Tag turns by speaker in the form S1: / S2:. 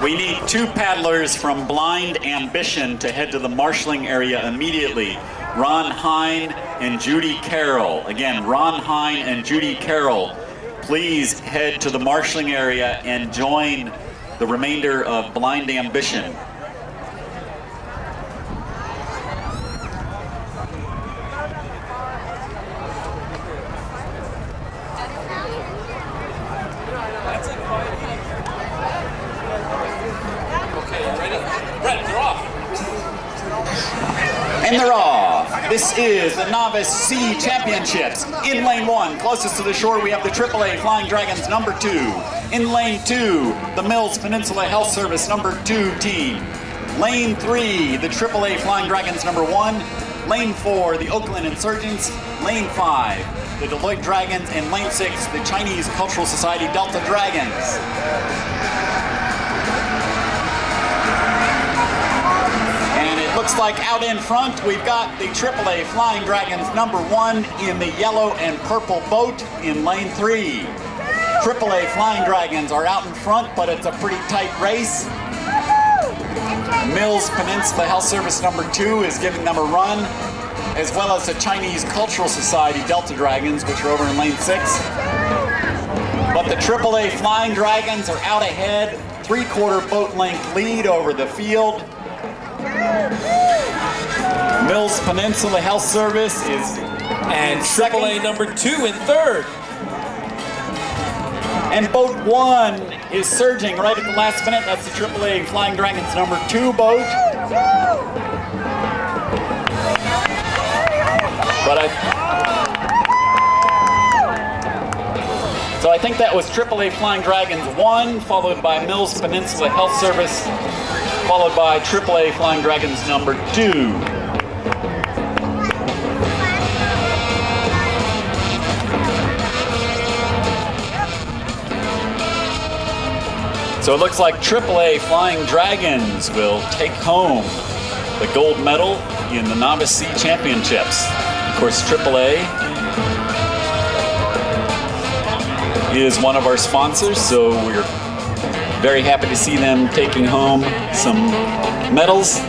S1: We need 2 paddlers from Blind Ambition to head to the marshalling area immediately. Ron Hine and Judy Carroll. Again, Ron Hine and Judy Carroll, please head to the marshalling area and join the remainder of Blind Ambition. And they're off. This is the Novice C Championships. In lane 1, closest to the shore, we have the AAA Flying Dragons number 2. In lane 2, the Mills-Peninsula Health Service number 2 team. Lane 3, the AAA Flying Dragons number 1. Lane 4, the Oakland Insurgents. Lane 5, the Deloitte Dragons. And lane 6, the Chinese Cultural Society Delta Dragons. Looks like out in front, we've got the AAA Flying Dragons number 1 in the yellow and purple boat in lane 3. AAA Flying Dragons are out in front, but it's a pretty tight race. Mills-Peninsula Health Service number 2 is giving them a run, as well as the Chinese Cultural Society Delta Dragons, which are over in lane 6. But the AAA Flying Dragons are out ahead, 3/4 boat length lead over the field. Mills-Peninsula Health Service is
S2: and AAA number 2 in 3rd.
S1: And boat 1 is surging right at the last minute. That's the AAA Flying Dragons number 2 boat. So I think that was AAA Flying Dragons 1, followed by Mills-Peninsula Health Service, followed by AAA Flying Dragons number 2. So it looks like AAA Flying Dragons will take home the gold medal in the Novice C Championships. Of course, AAA is one of our sponsors, so we're very happy to see them taking home some medals.